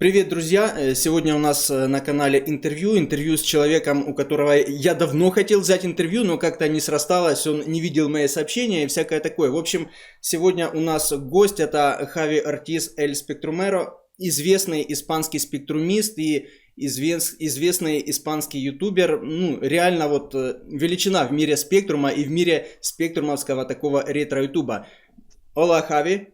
Привет, друзья! Сегодня у нас на канале интервью с человеком, у которого я давно хотел взять интервью, но как-то не срасталось, он не видел мои сообщения и всякое такое. В общем, сегодня у нас гость, это Хави Ортис Эль Спектрумеро, известный испанский спектрумист и известный испанский ютубер, реально вот величина в мире спектрума и в мире спектрумовского такого ретро-ютуба. Ола, Хави!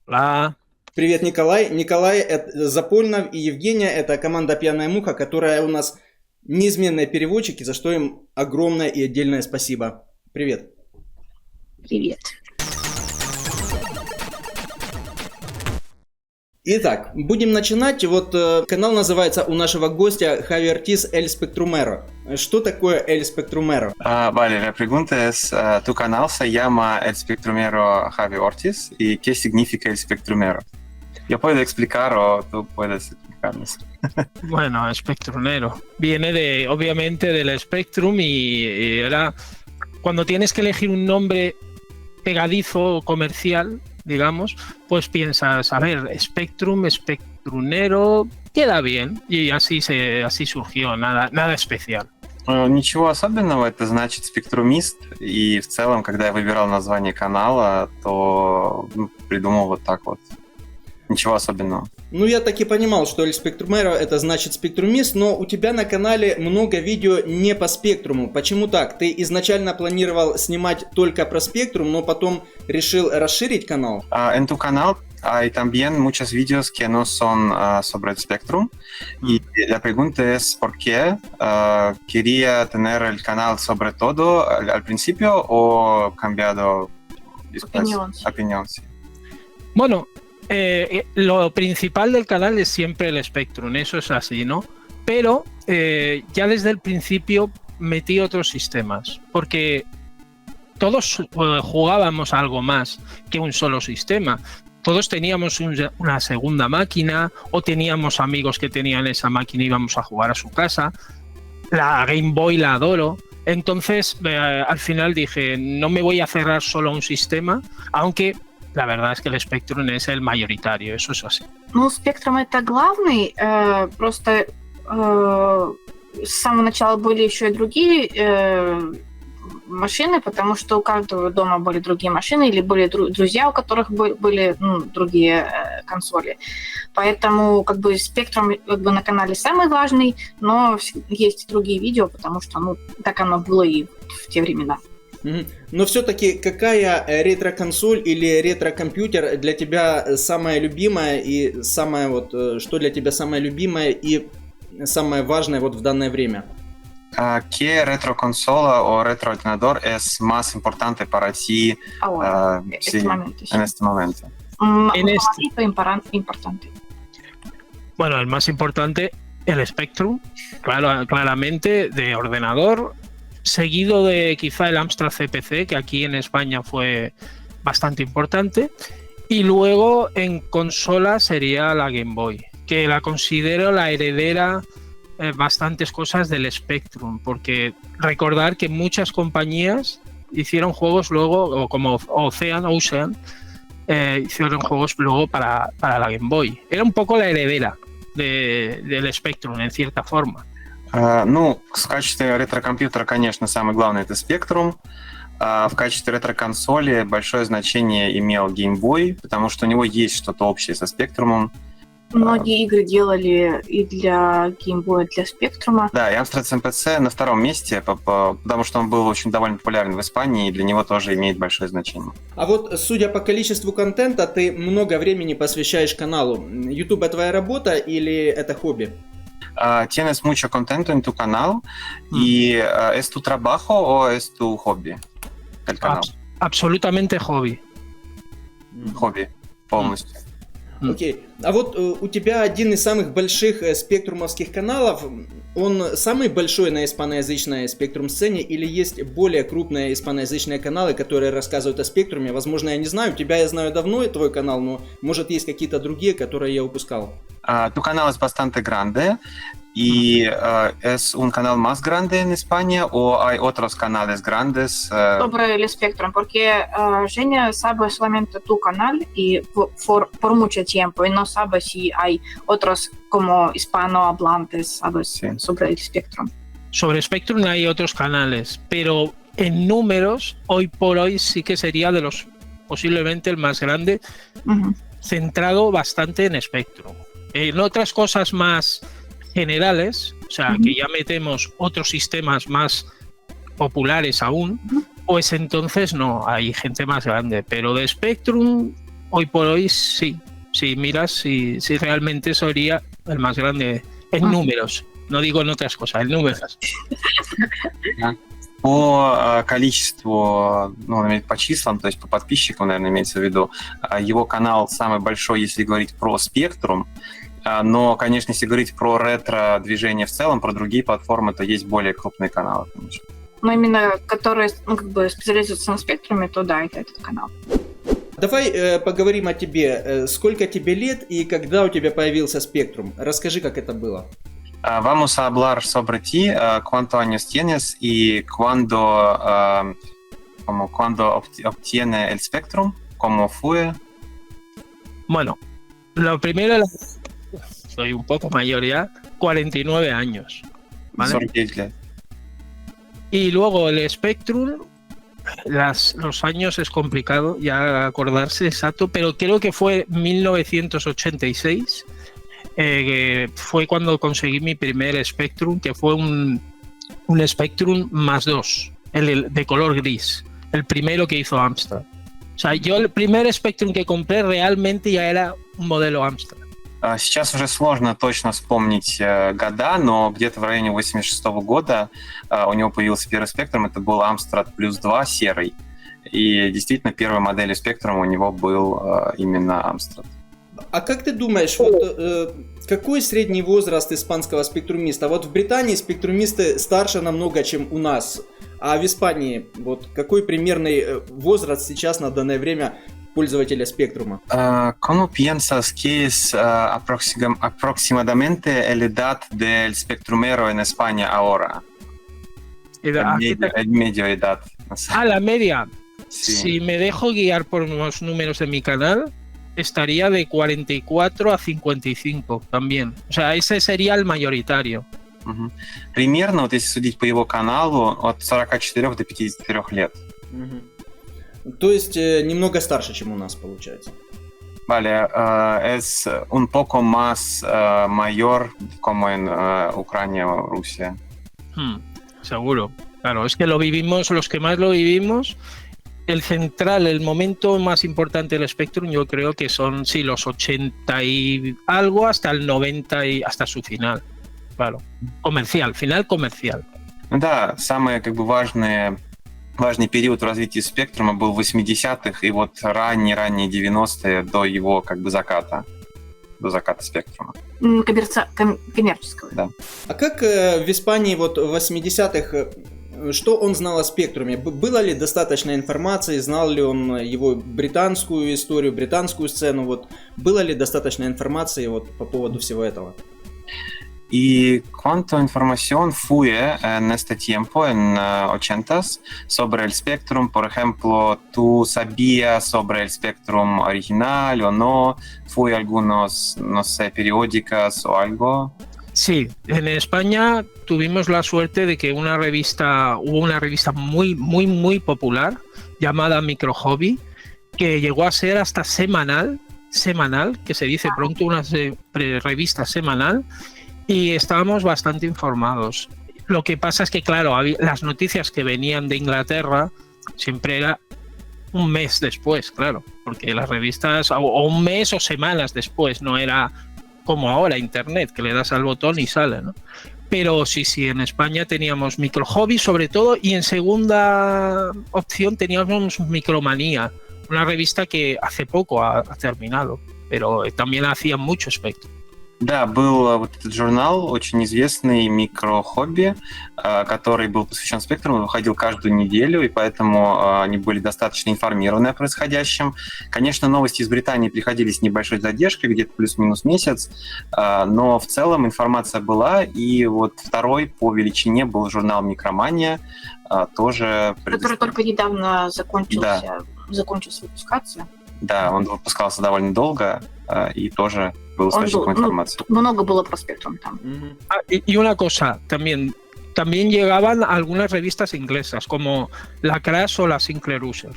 Hola. Привет, Николай. Николай Запольнов и Евгения – это команда «Пьяная муха», которая у нас неизменные переводчики, за что им огромное и отдельное спасибо. Привет. Привет. Итак, будем начинать. Вот канал называется у нашего гостя Хави Ортис Эль Спектрумеро. Что такое Эль Спектрумеро? Vale, la pregunta es, tu canal se llama El Spectrumero Javi Ortiz, ¿y qué significa el Spectrumero? Yo puedo explicar o tú puedes explicarnos. Bueno, Spectrumero viene obviamente del Spectrum y era cuando tienes que elegir un nombre pegadizo o comercial, digamos, pues piensas, a ver, Spectrum, Spectrunero, queda bien, y así surgió, nada especial. Ничего особенного, это значит спектрумист, и в целом, когда я выбирал название канала, то придумал вот так вот. Ничего особенного. Я так и понимал, что Эль Спектрумеро это значит спектрумист, но у тебя на канале много видео не по спектруму. Почему так? Ты изначально планировал снимать только про спектрум, но потом решил расширить канал? En tu canal hay también muchos vídeos que no son sobre el Spectrum. Y la pregunta es ¿por qué quería tener el canal sobre todo al principio o cambiado después? Opinión, sí. Bueno, lo principal del canal es siempre el Spectrum, eso es así, ¿no? Pero ya desde el principio metí otros sistemas, porque todos jugábamos a algo más que un solo sistema. Todos teníamos una segunda máquina o teníamos amigos que tenían esa máquina y íbamos a jugar a su casa. La Game Boy la adoro. Entonces, al final dije, no me voy a cerrar solo a un sistema, aunque la verdad es que el Spectrum es el mayoritario, eso es así. Spectrum это главный, просто с самого начала были еще и другие машины, потому что у каждого дома были другие машины или были друзья, у которых были другие консоли. Поэтому Spectrum на канале самый важный, но есть другие видео, потому что так оно было и в те времена. Но все-таки какая ретро-консоль или ретро-компьютер для тебя самая любимая и что для тебя самое любимое и самое важное в данное время? ¿Qué retroconsola o retroordenador es más importante para ti en este momento? Importante. Bueno, el más importante, el Spectrum, claramente, de ordenador, seguido de quizá el Amstrad CPC, que aquí en España fue bastante importante, y luego en consola sería la Game Boy, que la considero la heredera bastantes cosas del Spectrum, porque recordar que muchas compañías hicieron juegos luego, como Ocean, hicieron juegos luego para la Game Boy. Era un poco la heredera del Spectrum, en cierta forma. В качестве ретро-компьютера, конечно, самый главный это Spectrum. В качестве ретро-консоли большое значение имел Game Boy, потому что у него есть что-то общее со Spectrum. Многие игры делали и для Game Boy, и для Spectrum. Да, и Amstrad CPC на втором месте, потому что он был очень довольно популярен в Испании, и для него тоже имеет большое значение. А вот, судя по количеству контента, ты много времени посвящаешь каналу. YouTube — это твоя работа или это хобби? Tienes mucho contento en tu canal y ¿es tu trabajo o es tu hobby? El canal. Absolutamente hobby. Хобби, полностью. Окей. А вот у тебя один из самых больших спектрумовских каналов, он самый большой на испаноязычной спектрум-сцене или есть более крупные испаноязычные каналы, которые рассказывают о спектруме? Возможно, я не знаю, тебя я знаю давно, твой канал, но может есть какие-то другие, которые я упускал? Tu canal es bastante grande y ¿es un canal más grande en España o hay otros canales grandes? Sobre el Spectrum, porque Женя sabe solamente tu canal y por mucho tiempo, y no sabe si hay otros como hispanohablantes, ¿sabes? Sí. Sobre el Spectrum. Sobre Spectrum hay otros canales, pero en números, hoy por hoy sí que sería de los posiblemente el más grande, centrado bastante en Spectrum. En otras cosas más generales, o sea, que ya metemos otros sistemas más populares aún, pues entonces no, hay gente más grande. Pero de Spectrum, hoy por hoy sí. Si miras, si realmente sería el más grande en números. No digo en otras cosas, en números. По количеству, по числам, то есть по подписчикам, наверное, имеется в виду, его канал самый большой, если говорить про Spectrum, но, конечно, если говорить про ретро-движение в целом, про другие платформы, то есть более крупные каналы, конечно. Но именно которые специализируются на Спектруме, то да, это этот канал. Давай поговорим о тебе. Сколько тебе лет и когда у тебя появился Spectrum? Расскажи, как это было. Vamos a hablar sobre ti, cuántos años tienes y cuándo obtiene el Spectrum, cómo fue. Bueno, lo primero, soy un poco mayor ya, 49 años, ¿vale? Y luego el Spectrum, los años es complicado ya acordarse exacto, pero creo que fue 1986. Que fue cuando conseguí mi primer Spectrum, que fue un Spectrum más 2, el de color gris, el primero que hizo Amstrad. O sea, yo el primer Spectrum que compré realmente ya era un modelo Amstrad. Сейчас уже сложно точно вспомнить года, но где-то в районе 86-го года у него появился первый Spectrum, это был Amstrad Plus 2 серый. И действительно первой моделью Spectrum у него был именно Amstrad. А как ты думаешь, какой средний возраст испанского спектрумиста? Вот в Британии спектрумисты старше намного, чем у нас. А в Испании вот какой примерный возраст сейчас на данное время пользователя Spectrum? ¿Cómo piensas que es aproximadamente la edad del spectrumero en España ahora? El medio edad. No sé. La media. Sí. Si me dejo guiar por los números de mi canal, estaría de 44 a 55 también. O sea, ese sería el mayoritario. Примерно, вот если судить по его каналу, от 44 до 53 лет. То есть немного старше, чем у нас, получается. Vale, es un poco más mayor como en Ucrania o Rusia. Seguro. Claro, es que lo vivimos, los que más lo vivimos. El central, el momento más importante del Spectrum, yo creo que son, sí, los 80 y algo hasta el 90 y hasta su final. Claro, comercial, final comercial. Да, самый важный период в развитии Спектрума был в 80-х и вот ранние 90-е до его заката, до заката Спектрума. Коммерческого. Да. А как в Испании вот в 80-х, что он знал о Спектруме? Было ли достаточно информации? Знал ли он его британскую историю, британскую сцену? Вот, было ли достаточно информации вот по поводу всего этого? Y cuánta información fue en este tiempo, en 80s, sobre el Spectrum? Por ejemplo, ¿tú sabías sobre el Spectrum original o no? ¿Fue algunos, no sé, periódicas o algo? Sí, en España tuvimos la suerte de que hubo una revista muy popular llamada Micro Hobby, que llegó a ser hasta semanal, que se dice pronto, una revista semanal, y estábamos bastante informados. Lo que pasa es que, claro, las noticias que venían de Inglaterra siempre era un mes después, claro, porque las revistas, o un mes o semanas después, no era como ahora Internet, que le das al botón y sale, ¿no? Pero sí, en España teníamos Micro Hobby sobre todo, y en segunda opción teníamos Micromanía, una revista que hace poco ha terminado, pero también hacía mucho Spectrum. Да, был вот этот журнал, очень известный, «Микрохобби», который был посвящен спектру, он выходил каждую неделю, и поэтому они были достаточно информированы о происходящем. Конечно, новости из Британии приходили с небольшой задержкой, где-то плюс-минус месяц, но в целом информация была, и вот второй по величине был журнал «Микромания», тоже... Который только недавно закончился выпускаться. Да, он выпускался довольно долго, и тоже был источником информации. Много было про спектрум там. Y una cosa, también llegaban algunas revistas inglesas, como la Crash o la Sinclair User.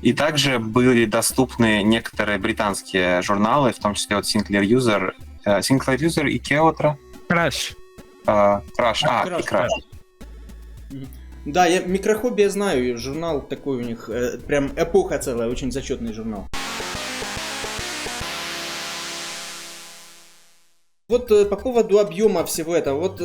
И также были доступны некоторые британские журналы, в том числе вот Sinclair User и Keotra. Crash. И Crash. Да, «Микрохобби» я знаю, журнал такой у них, прям эпоха целая, очень зачетный журнал. Вот по поводу объема всего этого, вот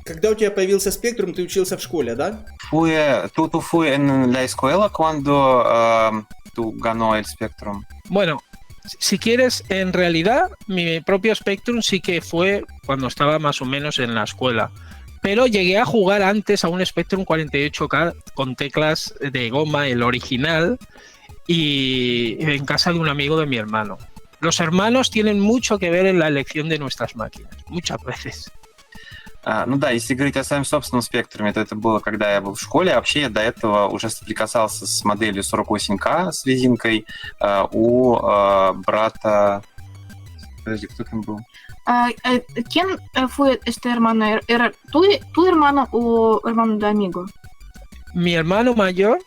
когда у тебя появился спектрум, ты учился в школе, да? Tu fui en la escuela cuando tú ganó el Spectrum. Bueno, si quieres, en realidad mi propio Spectrum sí que fue cuando estaba más o menos en la escuela. Pero llegué a jugar antes a un Spectrum 48K con teclas de goma, el original, y en casa de un amigo de mi hermano. Los hermanos tienen mucho que ver en la elección de nuestras máquinas, muchas veces. Ну да, если говорить о своем собственном спектруме, то это было, когда я был в школе. Вообще я до этого уже соприкасался с моделью 48К с резинкой у брата... Подожди, кто там был? ¿Quién fue este hermano? ¿Era tu hermano o hermano de amigo? Mi hermano mayor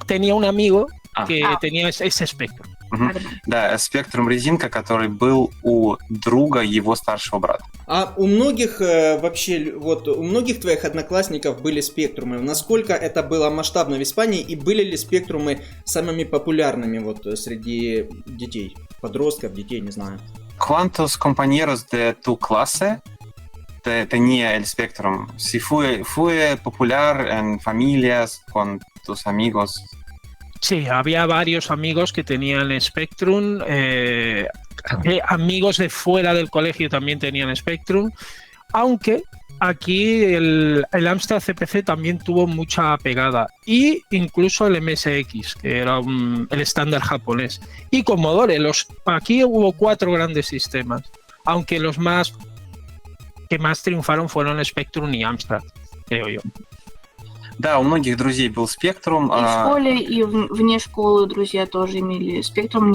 tenía un amigo que tenía ese espectro. Да, спектрум резинка, который был у друга его старшего брата. А у многих вообще, вот у многих твоих одноклассников были спектрумы. Насколько это было масштабно в Испании и были ли спектрумы самыми популярными вот среди детей, подростков, детей, не знаю? ¿Cuántos compañeros de tu clase tenía el Spectrum? Si fue popular en familias, con tus amigos. Sí, había varios amigos que tenían Spectrum, amigos de fuera del colegio también tenían Spectrum, aunque aquí el Amstrad CPC también tuvo mucha pegada, y incluso el MSX, que era el estándar japonés, y Commodore. Aquí hubo 4 grandes sistemas, aunque los que más triunfaron fueron Spectrum y Amstrad, creo yo. Да, у многих друзей был Spectrum. И в школе, и вне школы друзья тоже имели Spectrum.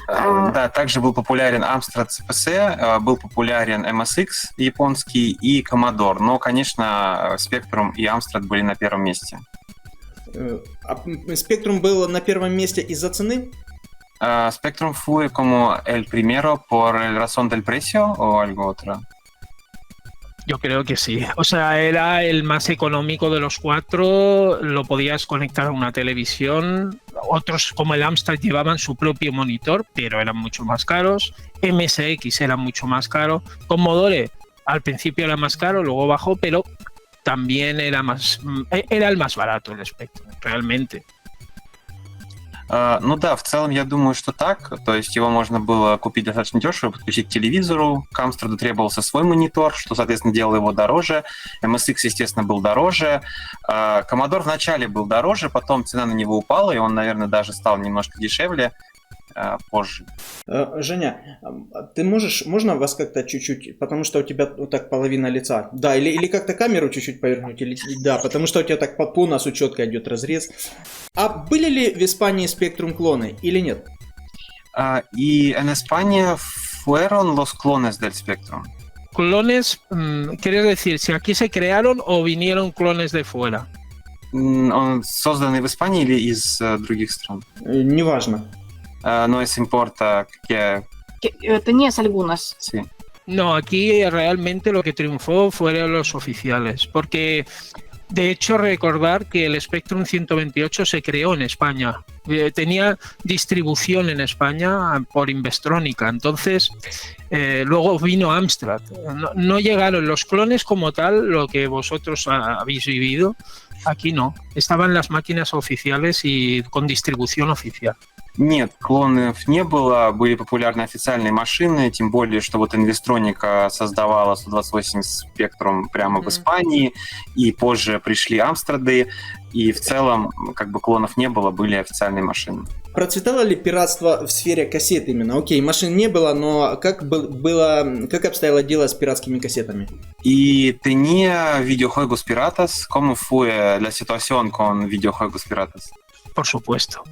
Да, также был популярен Amstrad CPC, был популярен MSX японский и Commodore. Но, конечно, Spectrum и Amstrad были на первом месте. Spectrum был на первом месте из-за цены? Spectrum fue como el primero por el razón del precio o algo otro. Yo creo que sí. O sea, era el más económico de los 4, lo podías conectar a una televisión. Otros, como el Amstrad, llevaban su propio monitor, pero eran mucho más caros. MSX era mucho más caro. Commodore al principio era más caro, luego bajó, pero también era el más barato el Spectrum, realmente. Ну да, в целом я думаю, что так. То есть его можно было купить достаточно дешево, подключить к телевизору. К Амстраду требовался свой монитор, что, соответственно, делало его дороже. MSX, естественно, был дороже. Commodore вначале был дороже, потом цена на него упала, и он, наверное, даже стал немножко дешевле позже. Женя, ты можно вас как-то чуть-чуть, потому что у тебя вот так половина лица, да, или как-то камеру чуть-чуть повернуть, или да, потому что у тебя так по носу четко идет разрез. А были ли в Испании Spectrum клоны или нет? Y en España fueron los clones del Spectrum. Clones, ¿quieres decir si aquí se crearon o vinieron clones de fuera? Созданные в Испании или из других стран? Неважно. No es importa que... Tenías algunas. Sí. No, aquí realmente lo que triunfó fueron los oficiales, porque de hecho recordar que el Spectrum 128 se creó en España, tenía distribución en España por Investronica, entonces luego vino Amstrad, no llegaron los clones como tal, lo que vosotros habéis vivido, aquí no, estaban las máquinas oficiales y con distribución oficial. Нет, клонов не было, были популярны официальные машины, тем более, что вот Инвестроника создавала 128 Spectrum прямо в Испании, и позже пришли Амстрады, и в целом как бы клонов не было, были официальные машины. Процветало ли пиратство в сфере кассет именно? Окей, машин не было, но как обстояло дело с пиратскими кассетами? Y tenía videojuegos piratas. ¿Cómo fue la situación con videojuegos piratas? Por supuesto.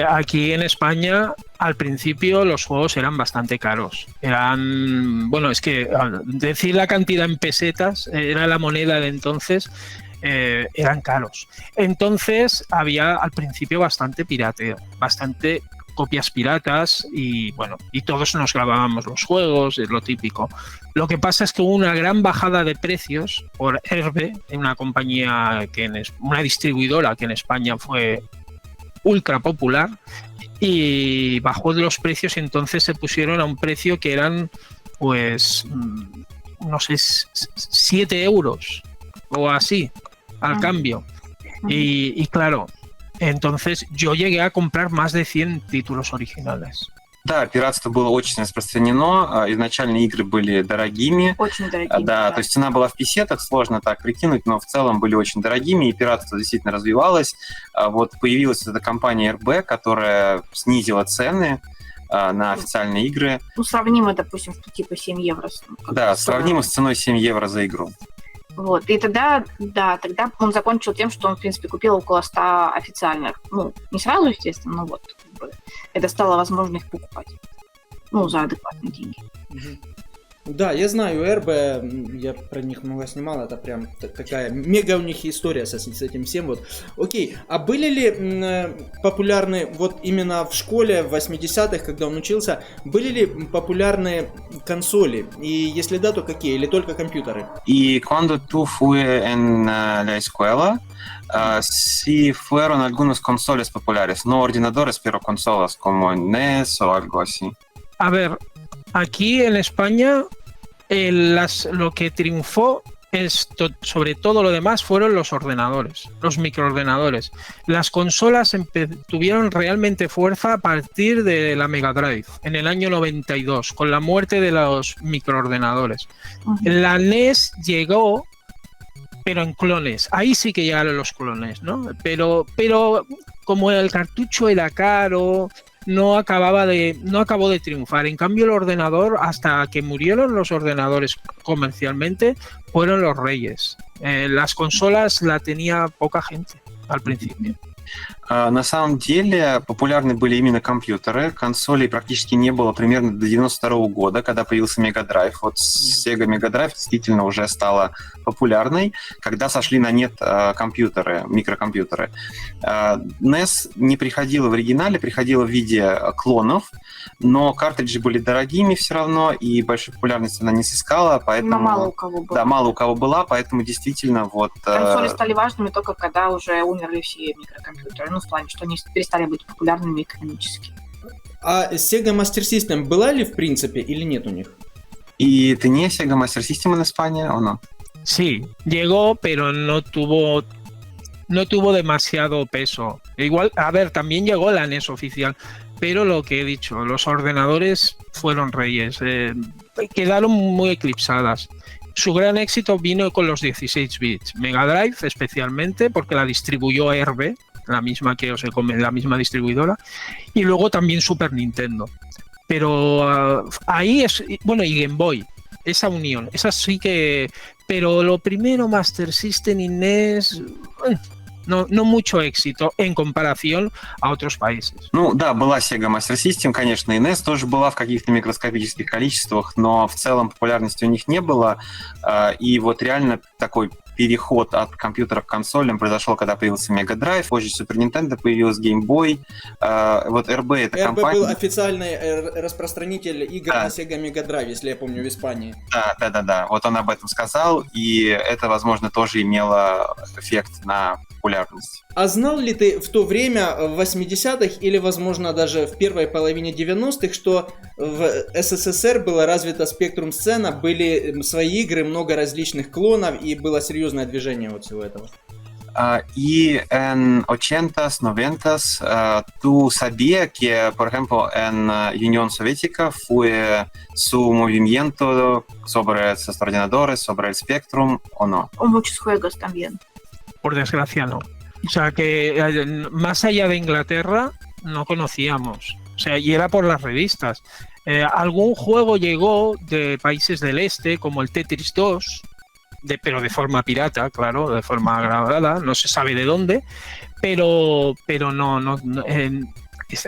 Aquí en España, al principio, los juegos eran bastante caros. Bueno, es que decir la cantidad en pesetas, era la moneda de entonces, eran caros. Entonces había al principio bastante pirateo, bastante copias piratas y bueno, y todos nos grabábamos los juegos, es lo típico. Lo que pasa es que hubo una gran bajada de precios por Herbe, una compañía una distribuidora que en España fue ultra popular, y bajó de los precios y entonces se pusieron a un precio que eran pues no sé, 7 euros o así al cambio. Y claro, entonces yo llegué a comprar más de 100 títulos originales. Да, пиратство было очень распространено. Изначально игры были дорогими. Очень дорогими. Да, то есть цена была в песетах, сложно так прикинуть, но в целом были очень дорогими, и пиратство действительно развивалось. Вот появилась эта компания RB, которая снизила цены на официальные игры. Ну, сравнимо, допустим, типа 7 евро. Да, сравнимо с ценой 7 евро за игру. Вот. И тогда он закончил тем, что он, в принципе, купил около 100 официальных. Ну, не сразу, естественно, но вот. Это стало возможно их покупать. Ну, за адекватные деньги. Да, я знаю РБ, я про них много снимал, это прям такая мега у них история с этим всем. Вот. Окей, а были ли популярны, вот именно в школе в 80-х, когда он учился, были ли популярны консоли? И если да, то какие? Или только компьютеры? Y cuando tú fue en la escuela, sí fueron algunas consolas populares, no ordenadores, pero consolas como NES o algo así. A ver, aquí en España lo que triunfó sobre todo lo demás fueron los ordenadores, los microordenadores. Las consolas tuvieron realmente fuerza a partir de la Mega Drive en el año 92, con la muerte de los microordenadores. La NES llegó, pero en clones. Ahí sí que llegaron los clones, ¿no? Pero como el cartucho era caro, no acabó de triunfar. En cambio, el ordenador, hasta que murieron los ordenadores comercialmente, fueron los reyes. Las consolas la tenía poca gente al principio. На самом деле популярны были именно компьютеры. Консолей практически не было примерно до 92 года, когда появился Mega Drive. Вот Sega Mega Drive действительно уже стала популярной, когда сошли на нет компьютеры, микрокомпьютеры. NES не приходила в оригинале, приходила в виде клонов, но картриджи были дорогими все равно, и большой популярности она не сыскала, поэтому... Но мало у кого было. Да, мало у кого была, поэтому действительно вот... Консоли стали важными только когда уже умерли все микрокомпьютеры. Ну, в плане, что они перестали быть популярными экономически. А Sega Master System была ли в принципе или нет у них? ¿Y tenía Sega Master System en España o no? Sí, llegó, pero no tuvo demasiado peso. Igual, a ver, también llegó la NES oficial, pero lo que he dicho, los ordenadores fueron reyes, quedaron muy eclipsadas. Su gran éxito vino con los 16 bits, Mega Drive especialmente, porque la distribuyó RB, la misma la misma distribuidora, y luego también Super Nintendo. Pero ahí es, bueno, y Game Boy, esa unión, esa sí que... Pero lo primero, Master System y NES... No mucho éxito en comparación a otros países. Ну да, была Sega Master System, конечно, и NES тоже была в каких-то микроскопических количествах, но в целом популярности у них не было. И вот реально такой переход от компьютеров к консолям произошел, когда появился Mega Drive, позже Super Nintendo появилась Game Boy. Вот RB это RB компания... был официальный распространитель игр на Sega Mega Drive, если я помню, в Испании. Да. Вот он об этом сказал, и это, возможно, тоже имело эффект на популярность. А знал ли ты в то время, в 80-х или, возможно, даже в первой половине 90-х, что в СССР была развита спектрум-сцена, были свои игры, много различных клонов и было серьезное движение вот всего этого? Y en 80s, 90s, tú sabías que, por ejemplo, en Unión Soviética fue su movimiento sobre estos ordenadores, sobre el Spectrum, ¿o no? O muchos juegos también. Por desgracia, no. O sea, que más allá de Inglaterra no conocíamos. O sea, y era por las revistas. Algún juego llegó de países del este, como el Tetris 2, pero de forma pirata, claro, de forma grabada, no se sabe de dónde, pero no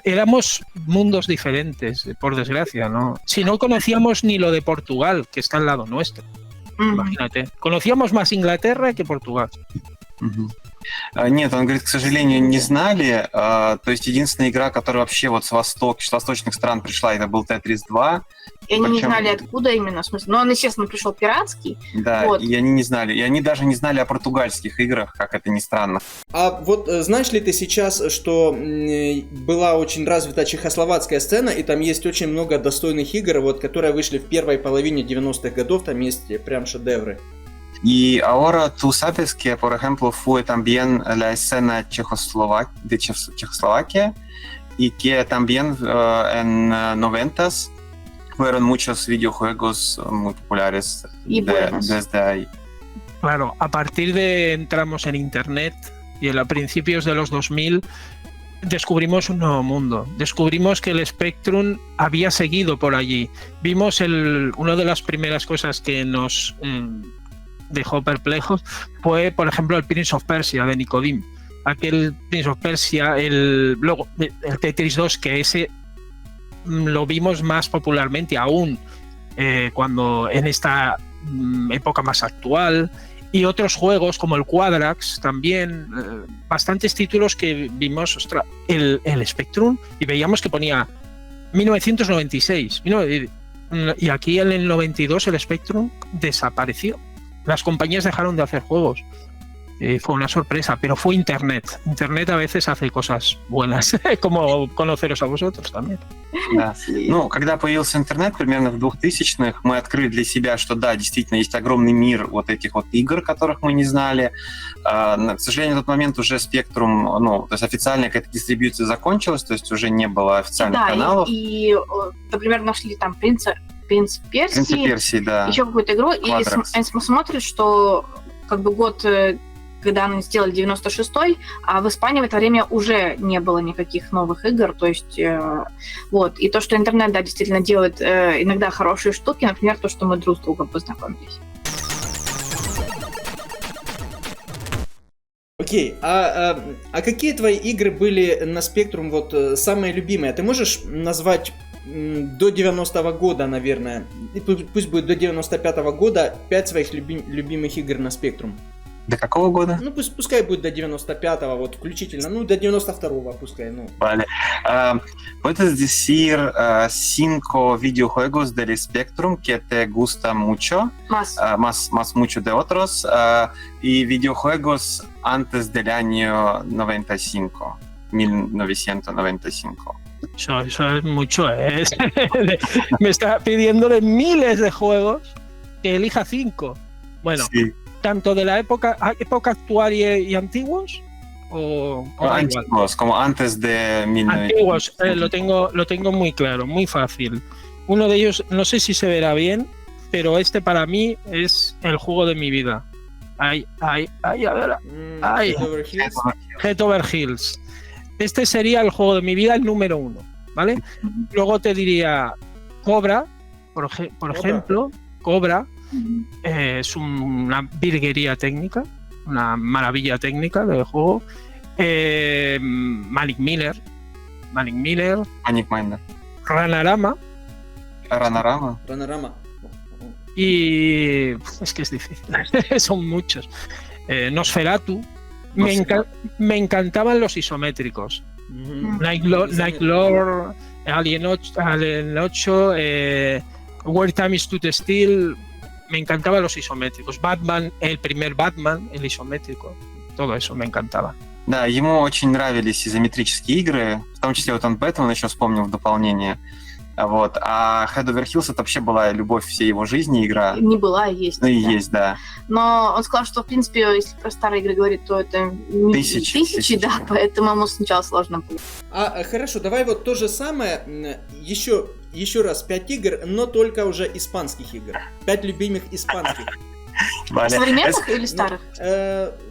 éramos mundos diferentes, por desgracia, ¿no? Si no conocíamos ni lo de Portugal, que está al lado nuestro, imagínate. Conocíamos más Inglaterra que Portugal. Нет, он говорит, к сожалению, не знали. То есть единственная игра, которая вообще вот с восточных стран пришла, это был Tetris 2. И они не знали, откуда именно, в смысле. Но он, естественно, пришел пиратский. Да, вот. И они не знали. И они даже не знали о португальских играх, как это ни странно. А вот знаешь ли ты сейчас, что была очень развита чехословацкая сцена, и там есть очень много достойных игр, вот, которые вышли в первой половине 90-х годов, там есть прям шедевры. Y ahora tú sabes que, por ejemplo, fue también la escena de Checoslovaquia y que también en 90s fueron muchos videojuegos muy populares desde ahí. Claro, a partir de entramos en Internet y a principios de los 2000 descubrimos un nuevo mundo. Descubrimos que el Spectrum había seguido por allí. Vimos una de las primeras cosas que nos dejó perplejos fue, por ejemplo, el Prince of Persia de Nicodim. Aquel Prince of Persia, luego el Tetris 2, que ese lo vimos más popularmente aún cuando en esta época más actual, y otros juegos como el Quadrax también, bastantes títulos que vimos, ostras, el Spectrum, y veíamos que ponía 1996, y aquí en el 92 el Spectrum desapareció. Las compañías dejaron de hacer juegos. Fue una sorpresa, pero fue Internet. Internet a veces hace cosas buenas, como conoceros a vosotros también. Да. Ну, когда появился интернет, примерно в 2000-х, мы открыли для себя, что да, действительно есть огромный мир вот этих вот игр, которых мы не знали. К сожалению, в тот момент уже Spectrum, ну, то есть официальная какая-то дистрибьюция закончилась, то есть уже не было официальных каналов. И, например, нашли там Принц Персии, да. Еще какую-то игру, Quadrax. И смотрят, что как бы год, когда они сделали 96-й, а в Испании в это время уже не было никаких новых игр, то есть вот. И то, что интернет, да, действительно делает иногда хорошие штуки, например, то, что мы друг с другом познакомились. Окей, а какие твои игры были на Spectrum вот самые любимые? Ты можешь назвать до 90-го года, наверное, пусть будет до 95-го года, 5 своих любимых игр на Spectrum? До какого года? Ну, пускай будет до 95-го, вот, включительно, ну, до 92-го пускай, ну. Vale. Puedes decir 5 videojuegos del Spectrum que te gustan mucho, más mucho de otros, y videojuegos antes del año 95, 1995. Eso es mucho, ¿eh? Me está pidiéndole miles de juegos que elija 5. Bueno, sí. ¿Tanto de la época actual y antiguos? ¿O antiguos, como antes de 1995? Antiguos, lo tengo muy claro, muy fácil. Uno de ellos, no sé si se verá bien, pero este para mí es el juego de mi vida. A ver. Head Over Heels. Este sería el juego de mi vida, el número 1, ¿vale? Luego te diría Cobra, por ejemplo. Cobra es una virguería técnica, una maravilla técnica del juego. Manic Miner. Ranarama. Y es que es difícil, son muchos. Nosferatu. Me encantaban los isométricos. Nightlord, Alien 8, Where Time Stood Still. Me encantaban los isométricos. Batman, el primer Batman, el isométrico. Todo eso me encantaba. Да, ему очень нравились изометрические игры, в том числе вот он Бэтмен еще вспомнил в дополнение. Вот. А Head Over Heels это вообще была любовь всей его жизни, игра. Не была, есть. Ну и да. есть, да. Но он сказал, что, в принципе, если про старые игры говорить, то это тысячи, да, поэтому ему сначала сложно было. Хорошо, давай вот то же самое, еще раз 5 игр, но только уже испанских игр. 5 любимых испанских. Vale. Современных или старых?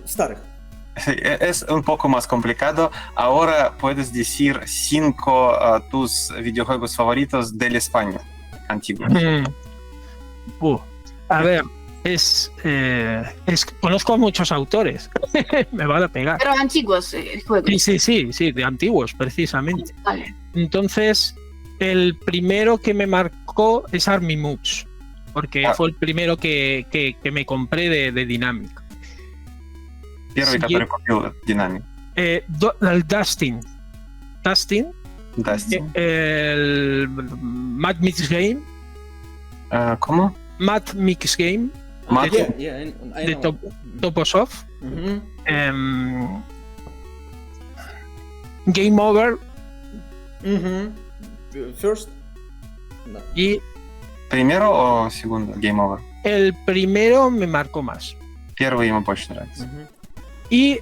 Старых. Es un poco más complicado. Ahora puedes decir 5 tus videojuegos favoritos de España antiguos. A ver, conozco a muchos autores. Me van a pegar. Pero antiguos juegos. Sí, de antiguos, precisamente. Vale. Entonces, el primero que me marcó es Army Moods, porque fue el primero que me compré de Dynamic. Первый, который купил Dynamic. El Dustin. El Mad Mix Game. ¿Cómo? Mad Mix Game. De Toposoft. Game Over. First. No. Y ¿Primero o segundo? Game Over. El primero me marcó más. Первый ему больше нравится. Y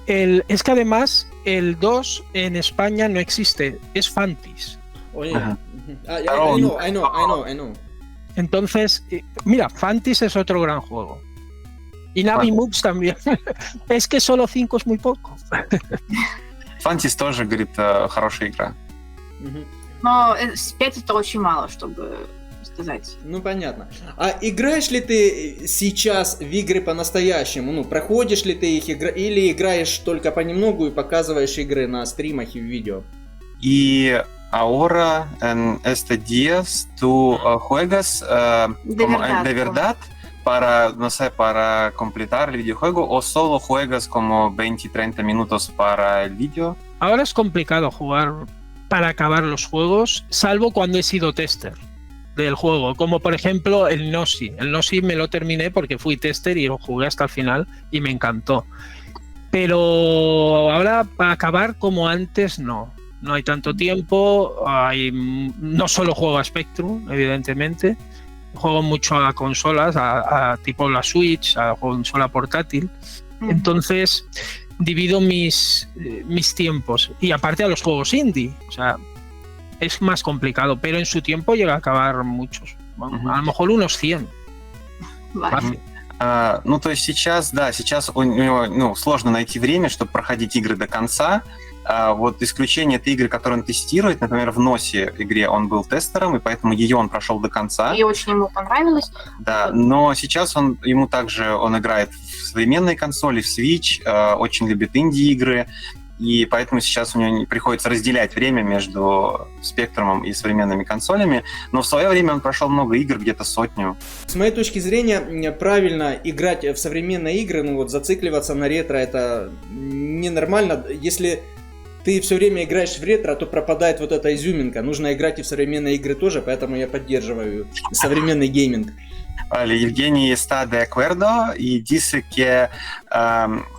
es que además el 2 en España no existe, es Fantis. I know. Entonces, mira, Fantis es otro gran juego. Y Navi Moods también. Es que solo 5 es muy poco. Fantis тоже, говорит, хорошая игра. Но 5 это очень мало, чтобы сказать. Ну, понятно. А играешь ли ты сейчас в игры по-настоящему? Ну, проходишь ли ты их или играешь только понемногу и показываешь игры на стримах и в видео? Y ahora, en estos días, tú juegas de verdad para, no sé, para completar el videojuego o solo juegas como 20-30 minutos para el vídeo? Ahora es complicado jugar para acabar los juegos, salvo cuando he sido tester del juego, como por ejemplo el Gnosi. El Gnosi me lo terminé porque fui tester y lo jugué hasta el final y me encantó. Pero ahora para acabar como antes no hay tanto tiempo, no solo juego a Spectrum, evidentemente, juego mucho a consolas, a tipo la Switch, a consola portátil, entonces divido mis tiempos y aparte a los juegos indie, o sea, es más complicado, pero en su tiempo llega a acabar muchos, a lo mejor unos 100. Vale. Ну, то есть сейчас у него сложно найти время, чтобы проходить игры до конца. Вот исключение — это игры, которые он тестирует. Например, в Носе игре он был тестером, и поэтому ее он прошел до конца. И очень ему понравилось. Да, но сейчас он играет в современной консоли, в Switch, очень любит инди-игры, и поэтому сейчас у него приходится разделять время между Спектрумом и современными консолями, но в свое время он прошел много игр, где-то 100. С моей точки зрения, правильно играть в современные игры, ну вот зацикливаться на ретро — это ненормально. Если ты все время играешь в ретро, то пропадает вот эта изюминка. Нужно играть и в современные игры тоже, поэтому я поддерживаю современный гейминг. Vale, Evgeny está de acuerdo y dice que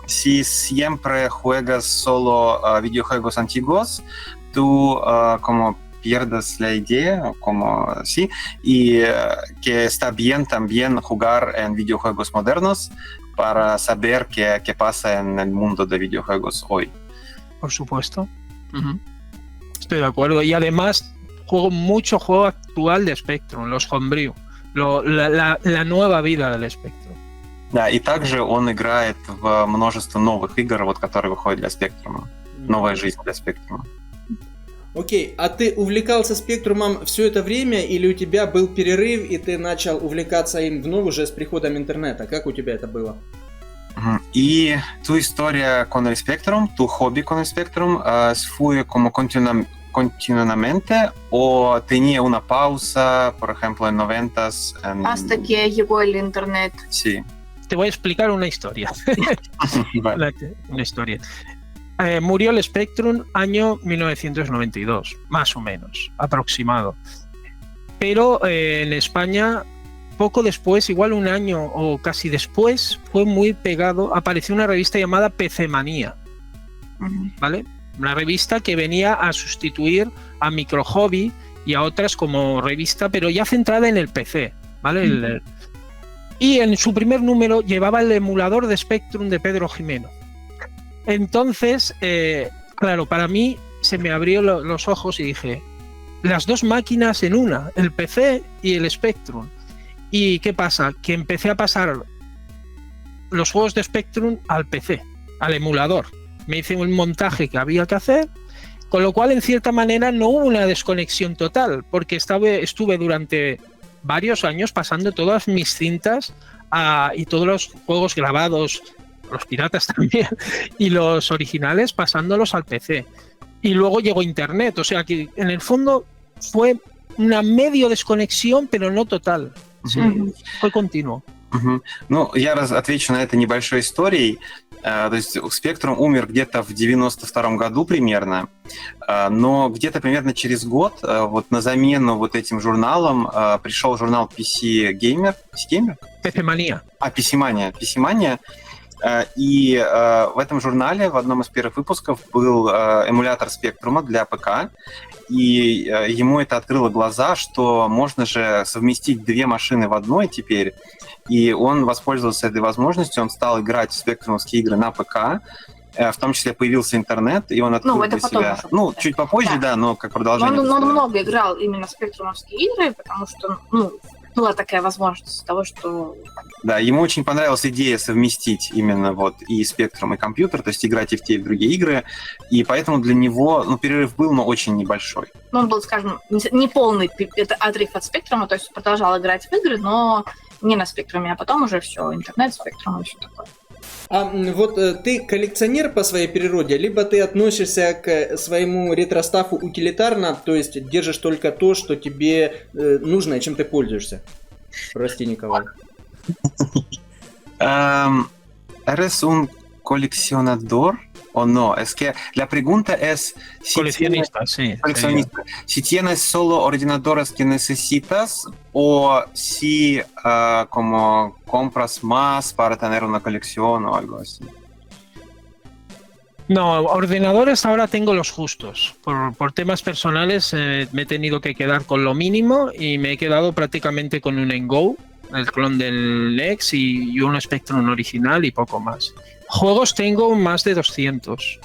si siempre juegas solo videojuegos antiguos, tú como pierdes la idea, como sí, y que está bien también jugar en videojuegos modernos para saber qué pasa en el mundo de videojuegos hoy. Por supuesto. Estoy de acuerdo. Y además juego mucho juego actual de Spectrum, los Homebrew. La nueva vida del Spectrum. Да, и также он играет в множество новых игр, вот, которые выходят для Спектрума. Новая жизнь для Спектрума. Окей, а ты увлекался Спектрумом все это время, или у тебя был перерыв, и ты начал увлекаться им вновь уже с приходом интернета? Как у тебя это было? Y tu historia con el Spectrum, tu hobby con el Spectrum, fue como continuamente o tenía una pausa, por ejemplo, en 90s? Hasta que llegó el internet. Sí. Te voy a explicar una historia. Vale. Una historia. Murió el Spectrum año 1992, más o menos, aproximado. Pero en España, poco después, igual un año o casi después, fue muy pegado, apareció una revista llamada PC Manía, ¿vale? Una revista que venía a sustituir a Micro Hobby y a otras como revista, pero ya centrada en el PC, ¿vale? Y en su primer número llevaba el emulador de Spectrum de Pedro Jimeno. Entonces, claro, para mí se me abrió los ojos y dije, las dos máquinas en una, el PC y el Spectrum. ¿Y qué pasa? Que empecé a pasar los juegos de Spectrum al PC, al emulador. Me hice un montaje que había que hacer, con lo cual en cierta manera no hubo una desconexión total, porque estuve durante varios años pasando todas mis cintas y todos los juegos grabados, los piratas también, y los originales pasándolos al PC. Y luego llegó Internet, o sea que en el fondo fue una medio desconexión, pero no total. Sí, fue continuo. Ну, я отвечу на это небольшой историей. То есть Spectrum умер где-то в 92-м году примерно, но где-то примерно через год вот на замену вот этим журналам пришел журнал PC Gamer. PC Mania. PC Mania. И в этом журнале, в одном из первых выпусков, был эмулятор Spectrum для ПК, и ему это открыло глаза, что можно же совместить две машины в одной теперь, и он воспользовался этой возможностью, он стал играть в спектрумовские игры на ПК, в том числе появился интернет, и он открыл для себя... Ну, чуть попозже, да, но как продолжение... Он много играл именно в спектрумовские игры, потому что, была такая возможность того, что... Да, ему очень понравилась идея совместить именно вот и Spectrum, и компьютер, то есть играть и в те, и в другие игры, и поэтому для него, перерыв был, но очень небольшой. Он был, скажем, не полный отрыв от Spectrum, то есть продолжал играть в игры, но не на Spectrum, а потом уже все, интернет, Spectrum и все такое. А вот ты коллекционер по своей природе, либо ты относишься к своему ретро-стафу утилитарно, то есть держишь только то, что тебе нужно и чем ты пользуешься? Прости, Николай. ¿Eres un coleccionador o no? Es que la pregunta es... Coleccionista, sí. Coleccionista. Si tienes solo ordenadores que necesitas o si como compras más para tener una colección o algo así. No, ordenadores ahora tengo los justos. Por temas personales me he tenido que quedar con lo mínimo y me he quedado prácticamente con un Ngo, el clon del Nex y un Spectrum original y poco más. Juegos tengo más de 200,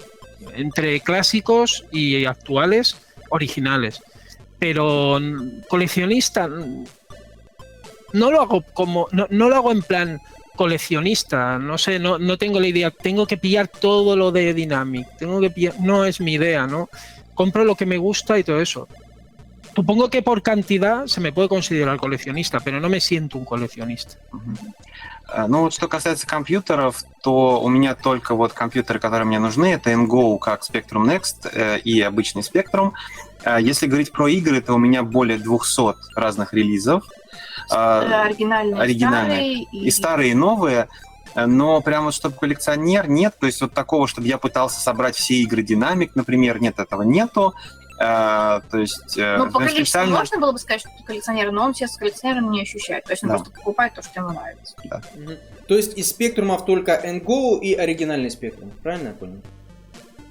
entre clásicos y actuales originales. Pero coleccionista no lo hago no lo hago en plan coleccionista, no sé, no tengo la idea, tengo que pillar todo lo de Dynamic, no es mi idea, ¿no? Compro lo que me gusta y todo eso. Supongo que por cantidad se me puede considerar coleccionista, pero no me siento un coleccionista. Ну вот что касается компьютеров, то у меня только вот компьютеры, которые мне нужны, это Ngo как Spectrum Next и обычный Spectrum. Если говорить про игры, то у меня более 200 разных релизов. Оригинальные. И старые, и новые. Но прямо вот, чтобы коллекционер, нет. То есть вот такого, чтобы я пытался собрать все игры Dynamic, например, нет, этого нету. То есть, по количеству можно было бы сказать, что ты коллекционер, но он себя с коллекционером не ощущает. То есть он просто покупает то, что ему нравится. Да. То есть из спектрумов только Ngo и оригинальный спектрум, правильно я понял?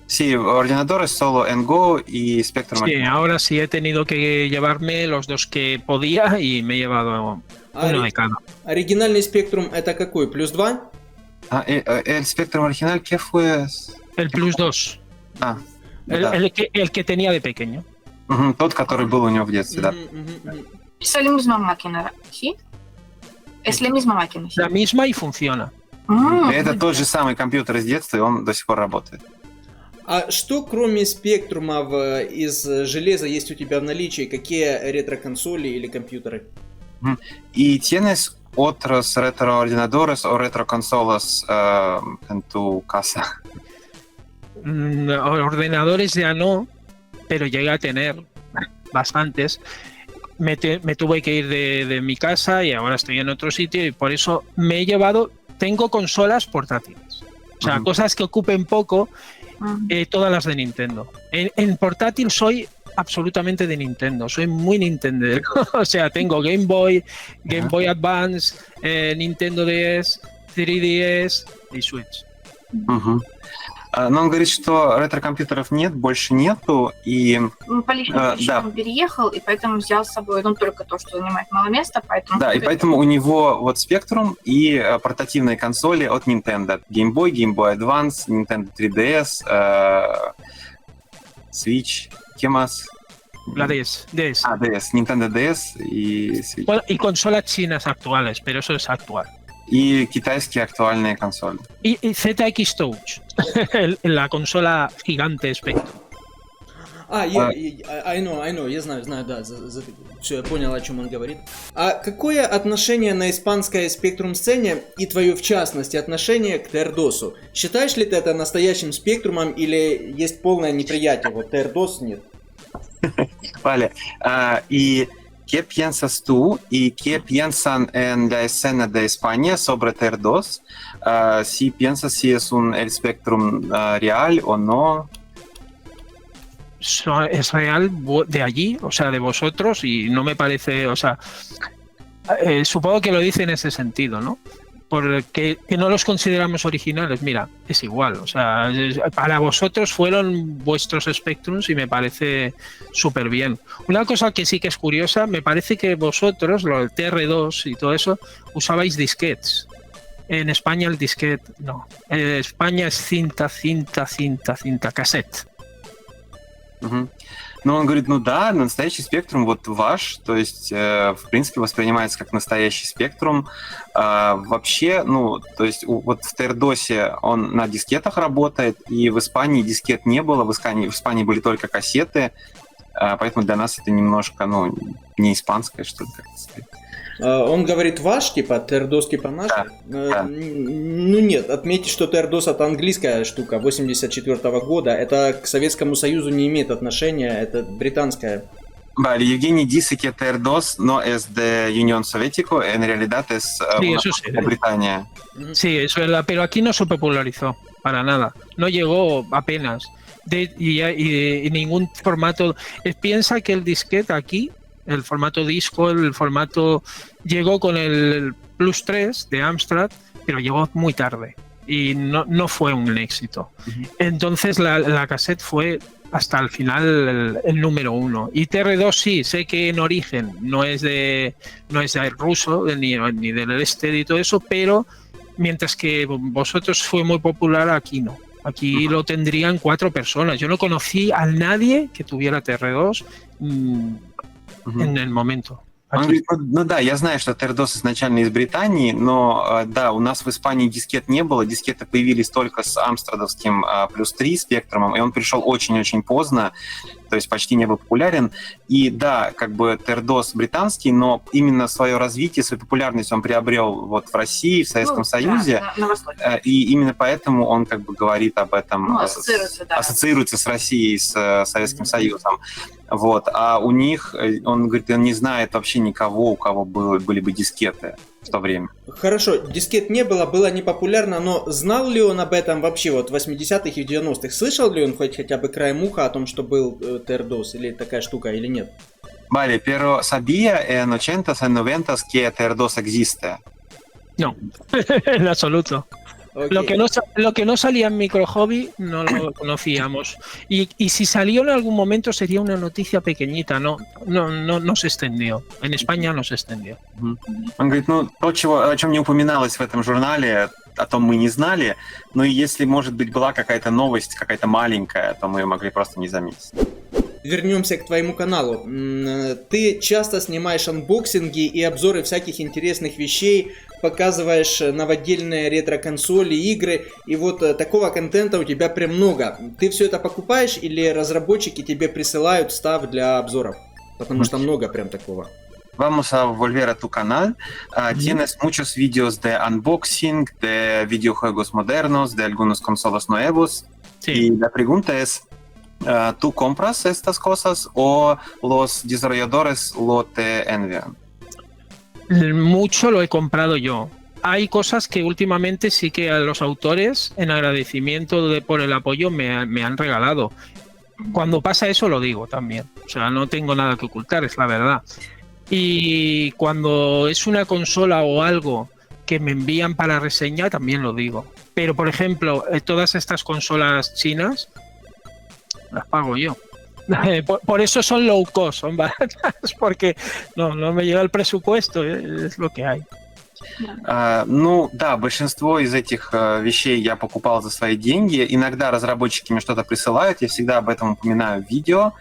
Sí, ordenadores solo Ngo y Spectrum. Sí, ahora sí he tenido que llevarme los dos que podía y me he llevado uno de cada. Оригинальный спектрум это какой? Плюс 2? El Spectrum original, ¿qué fue? El Plus 2. El que tenía de pequeño. Тот, который был у него в детстве, да. Es la misma máquina, ¿sí? Es la misma máquina. La misma y funciona. Это тот же самый компьютер из детства, и он до сих пор работает. А что кроме спектрумов из железа есть у тебя в наличии? Какие ретро-консоли или компьютеры? ¿Y tienes otros retroordenadores o retroconsolas en tu casa? Ordenadores ya no, pero llegué a tener bastantes. Me tuve que ir de mi casa y ahora estoy en otro sitio y por eso me he llevado, tengo consolas portátiles. O sea, cosas que ocupen poco, todas las de Nintendo. En portátil soy absolutamente de Nintendo, soy muy Nintendo. O sea, tengo Game Boy, Game Boy Advance, Nintendo DS, 3DS y Switch. Но он говорит, что ретро-компьютеров нет, больше нету, и По личным причинам переехал, и поэтому взял с собой только то, что занимает мало места, поэтому... да, и поэтому у него вот Spectrum и портативные консоли от Nintendo. Game Boy, Game Boy Advance, Nintendo 3DS, Switch, ¿qué más? La DS. DS, Nintendo DS y Switch. Bueno, y consolas chinas actuales, pero eso es actual. И китайские актуальные консоли. Y ZX Touch, la consola gigante Spectrum. I know, я знаю, да, все, я понял, о чем он говорит. А какое отношение на испанской спектрум-сцене и твое, в частности, отношение к TRDOS? Считаешь ли ты это настоящим спектрумом или есть полное неприятие? Вот TRDOS нет. Vale, ¿y qué piensas tú y qué piensan en la escena de España sobre TR2? Si piensas si es el Spectrum real o no. Es real de allí, o sea, de vosotros, y no me parece, o sea, supongo que lo dice en ese sentido, ¿no? Porque que no los consideramos originales, mira, es igual, o sea, para vosotros fueron vuestros Spectrums y me parece súper bien. Una cosa que sí que es curiosa, me parece que vosotros, lo del TR2 y todo eso, usabais disquetes. En España el disquete, no. En España es cinta, cassette. Угу. Ну, он говорит, ну да, настоящий спектрум вот ваш, то есть, в принципе, воспринимается как настоящий спектрум. Вообще, ну, то есть, вот в TRDOS он на дискетах работает, и в Испании дискет не было, в Испании были только кассеты, поэтому для нас это немножко, ну, не испанское, что ли, как-то сказать. Он говорит ваш, типа TRDOS, типа наш? Да. Ну нет, отметьте, что TRDOS это английская штука 84 года, это к Советскому Союзу не имеет отношения, это британская. Vale, Евгений dice que TR2 no es de Unión Soviética, en realidad es de Bretaña. Sí, eso es pero aquí no se popularizó, para nada, no llegó apenas, y ningún formato, piensa que el disquete aquí, el formato disco, el formato llegó con el Plus 3 de Amstrad, pero llegó muy tarde y no fue un éxito. Entonces la cassette fue hasta el final el número 1. Y TR2 sí, sé que en origen no es de ruso ni del este y todo eso, pero mientras que vosotros fue muy popular, aquí no. Aquí lo tendrían 4 personas. Yo no conocí a nadie que tuviera TR2 en el momento. Он говорит, ну да, я знаю, что TR2 изначально из Британии, но да, у нас в Испании дискет не было, дискеты появились только с амстрадовским плюс 3 спектрумом, и он пришел очень-очень поздно, то есть почти не был популярен. И да, как бы TR2 британский, но именно свое развитие, свою популярность он приобрел вот в России, в Советском Союзе, на Востоке. И именно поэтому он как бы говорит об этом, ассоциируется с Россией, с Советским Союзом. Вот. А у них, он говорит, он не знает вообще никого, у кого были бы дискеты в то время. Хорошо, дискет не было, было непопулярно, но знал ли он об этом вообще вот в 80-х и 90-х? Слышал ли он хотя бы краем уха о том, что был TR2 или такая штука, или нет? Vale, pero sabía en 80s, en 90s que TR2 existe. No, en absoluto. Okay. Lo que no salía en Micro Hobby no lo conocíamos. Y si salió en algún momento sería una noticia pequeñita, no se extendió. En España no se extendió. Он говорит, ну, то, о чем не упоминалось в этом журнале, о том мы не знали, но если, может быть, была какая-то новость, какая-то маленькая, то мы могли просто не заметить. Вернемся к твоему каналу. Ты часто снимаешь анбоксинги и обзоры всяких интересных вещей, показываешь новодельные ретро-консоли, игры, и вот такого контента у тебя прям много. Ты все это покупаешь или разработчики тебе присылают став для обзоров? Потому что много прям такого. Vamos a volver a tu canal. Tienes muchos vídeos de unboxing, de videojuegos modernos, de algunos consolas nuevos. Sí. Y la pregunta es, ¿tú compras estas cosas o los desarrolladores lo te envían? Mucho lo he comprado yo. Hay cosas que últimamente sí que a los autores, en agradecimiento por el apoyo, me han regalado. Cuando pasa eso lo digo también. O sea, no tengo nada que ocultar, es la verdad. Y cuando es una consola o algo que me envían para reseña, también lo digo. Pero, por ejemplo, todas estas consolas chinas las pago yo. Por eso son low cost, son baratas, porque no me llega el presupuesto, es lo que hay. Ну да, большинство из этих вещей я покупал за свои деньги. Иногда разработчики мне что-то присылают, я всегда об этом упоминаю в видео.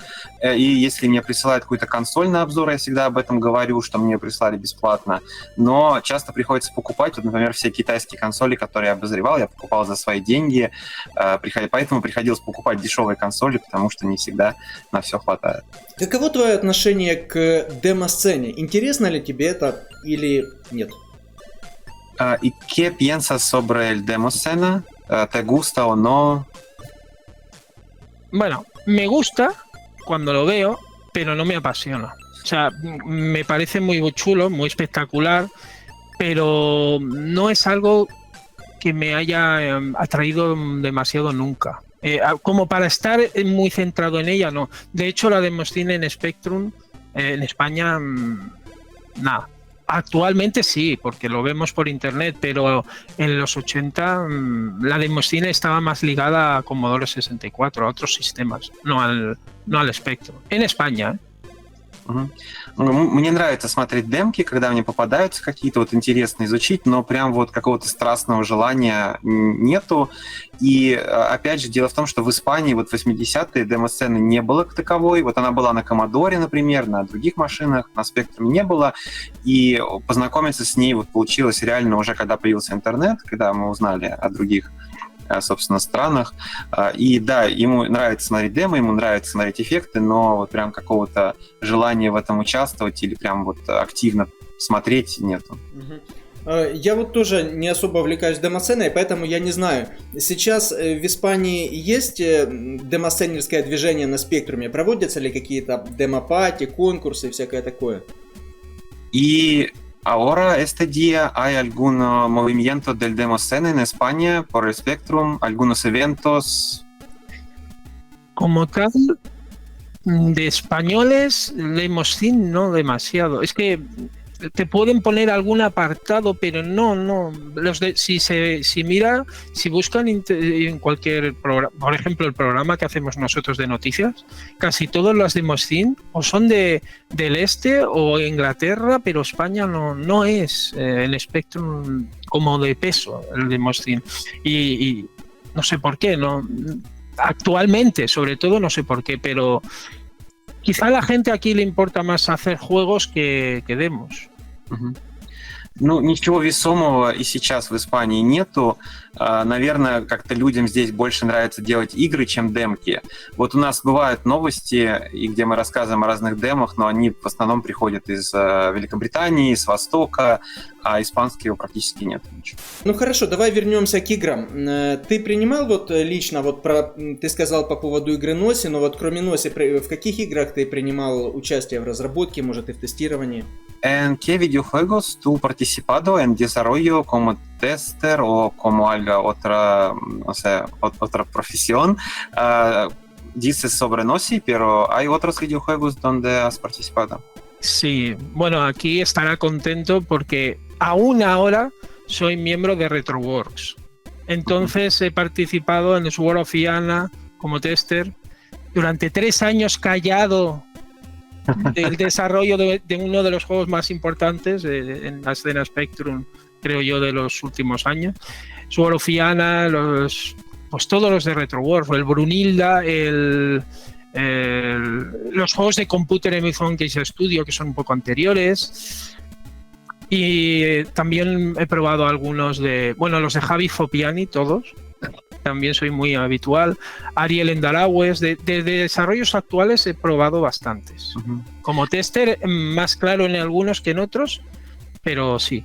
И если мне присылают какую-то консоль на обзор, я всегда об этом говорю, что мне прислали бесплатно. Но часто приходится покупать, вот, например, все китайские консоли, которые я обозревал, я покупал за свои деньги. Поэтому приходилось покупать дешевые консоли, потому что не всегда на все хватает. Каково твое отношение к демо-сцене? Интересно ли тебе это или нет? ¿Y qué piensas sobre el demo-scena? ¿Te gusta o no? Bueno, me gusta cuando lo veo, pero no me apasiona. O sea, me parece muy chulo, muy espectacular, pero no es algo que me haya atraído demasiado nunca. Como para estar muy centrado en ella, no. De hecho, la demoscene en Spectrum, en España, nada. Actualmente sí, porque lo vemos por internet, pero en los 80 la demoscene estaba más ligada a Commodore 64, a otros sistemas, no al Spectrum. En España, Мне нравится смотреть демки, когда мне попадаются какие-то вот интересные изучить, но прям вот какого-то страстного желания нету. И опять же, дело в том, что в Испании вот в 80-е демо-сцены не было как таковой. Вот она была на Commodore, например, на других машинах, на Spectrum не было. И познакомиться с ней вот получилось реально уже, когда появился интернет, когда мы узнали о других, собственно, странах. И да, ему нравится смотреть демо, ему нравится смотреть эффекты, но вот прям какого-то желания в этом участвовать или прям вот активно смотреть нету. Я вот тоже не особо увлекаюсь демосценой, поэтому я не знаю. Сейчас в Испании есть демосценерское движение на Спектруме? Проводятся ли какие-то демопати, конкурсы и всякое такое? И ahora, este día, hay algún movimiento del demoscena en España por el Spectrum, algunos eventos. Como tal, de españoles, demoscene no demasiado. Es que te pueden poner algún apartado, pero no. Si buscan en cualquier programa, por ejemplo, el programa que hacemos nosotros de noticias, casi todos los demoscene o son del este o Inglaterra, pero España no es el Spectrum como de peso el demoscene. Y no sé por qué, no. Actualmente, sobre todo, no sé por qué, pero quizá a la gente aquí le importa más hacer juegos que demos. Ну, ничего весомого и сейчас в Испании нету. Наверное, как-то людям здесь больше нравится делать игры, чем демки. Вот у нас бывают новости, и где мы рассказываем о разных демах, но они в основном приходят из Великобритании, с Востока, а испанского практически нет ничего. Ну хорошо, давай вернемся к играм. Ты принимал вот лично, ты сказал по поводу игры Носи, но вот кроме Носи, в каких играх ты принимал участие в разработке, может и в тестировании? ¿En qué videojuegos tú participado en desarrollo como tester o como otra, no sé, otra profesión? Dices sobre Nossi, pero ¿hay otros videojuegos donde has participado? Sí, bueno, aquí estará contento porque aún ahora soy miembro de Retroworks. Entonces he participado en Sword of Iana como tester durante 3 años callado del desarrollo de uno de los juegos más importantes en la escena Spectrum, creo yo, de los últimos años. Sword of Iana, pues todos los de Retroworks, el Brunilda, los juegos de Computer Emision Case Studio, que son un poco anteriores. Y también he probado algunos los de Javi Fopiani, todos. También soy muy habitual. Ariel Endaragües, de desarrollos actuales he probado bastantes. Como tester, más claro en algunos que en otros, pero sí.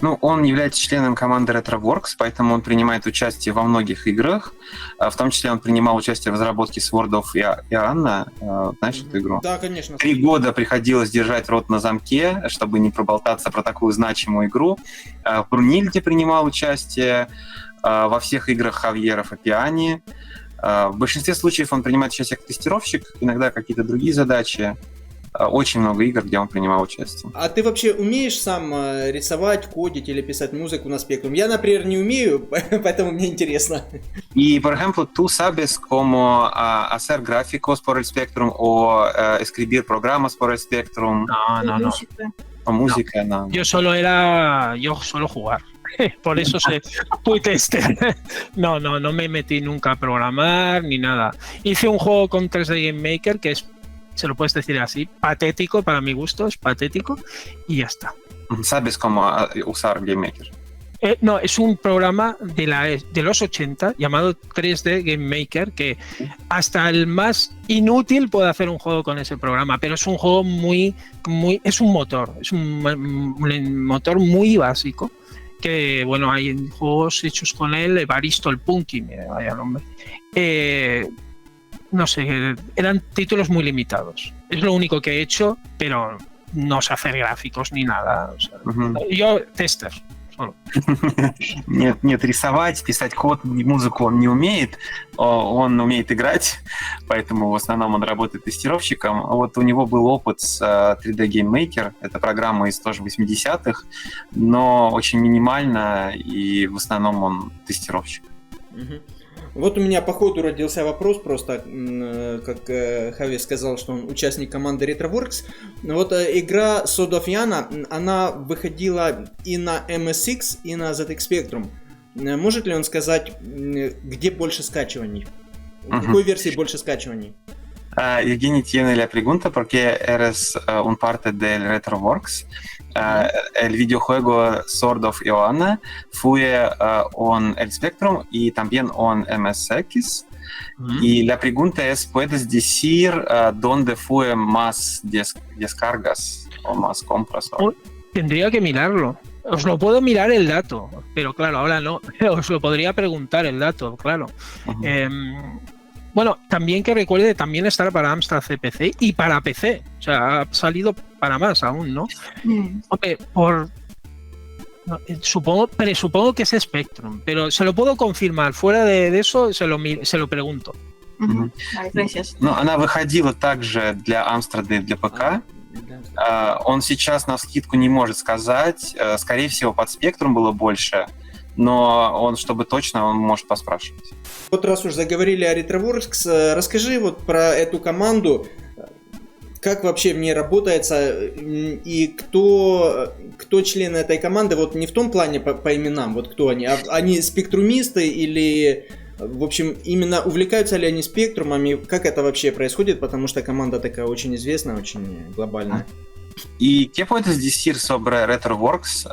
Ну, он является членом команды Retroworks, поэтому он принимает участие во многих играх. В том числе он принимал участие в разработке Sword of Iana. Знаешь эту игру? Да, конечно. 3 года приходилось держать рот на замке, чтобы не проболтаться про такую значимую игру. В Брунильде принимал участие, во всех играх Хавьера Фопиани. В большинстве случаев он принимает участие как тестировщик, иногда какие-то другие задачи. очень много игр, где он принимал участие. А ты вообще умеешь сам рисовать, кодить или писать музыку на Spectrum? Я, например, не умею, поэтому мне интересно. E, por exemplo, tu sabes cómo hacer gráficos por el Spectrum o escribir programas por el Spectrum No. o música, no. Yo solo jugar. Por eso fui tester. No me metí nunca a programar ni nada. Hice un juego con 3D Game Maker que es, se lo puedes decir así, patético, para mi gusto, es patético y ya está. ¿Sabes cómo usar Game Maker? No, es un programa de los 80 llamado 3D Game Maker que hasta el más inútil puede hacer un juego con ese programa, pero es un juego es un motor muy básico que, bueno, hay juegos hechos con él, Evaristo el Punky, vaya nombre. No sé, eran títulos muy limitados. Es lo único que he hecho, pero no sé hacer gráficos ni nada. O sea, yo tester. Нет, рисовать, писать код, музыку он не умеет, он умеет играть, поэтому в основном он работает тестировщиком. Вот у него был опыт с 3D Game Maker, это программа из тоже 80-х, но очень минимально, и в основном он тестировщик. Вот у меня по ходу родился вопрос, просто как Хави сказал, что он участник команды Retroworks. Вот игра Sword of Yana, она выходила и на MSX, и на ZX Spectrum. Может ли он сказать, где больше скачиваний? В какой версии больше скачиваний? Евгений, tiene la pregunta porque eres un parte del Retroworks. El videojuego Sword of Ioana fue en el Spectrum y también en MSX. Y la pregunta es, ¿puedes decir dónde fue más descargas o más compras? Tendría que mirarlo. Os lo puedo mirar el dato, pero claro, ahora no. Os lo podría preguntar el dato, claro. Bueno, también que recuerde, también estará para Amstrad CPC y para PC. O sea, ha salido para más aún, ¿no? Hombre, supongo que es Spectrum, pero se lo puedo confirmar. Fuera de eso, se lo pregunto. Gracias. Ну, она выходила также для Амстрада и для ПК. Он сейчас навскидку не может сказать. Скорее всего, под Spectrum было больше. Но он, чтобы точно, он может поспрашивать. Вот раз уж заговорили о Retroworks, расскажи вот про эту команду, как вообще в ней работается и кто члены этой команды, вот не в том плане по именам, вот кто они, а они спектрумисты или, в общем, именно увлекаются ли они спектрумами, как это вообще происходит, потому что команда такая очень известная, очень globальная. ¿Y qué puedes decir sobre Retroworks?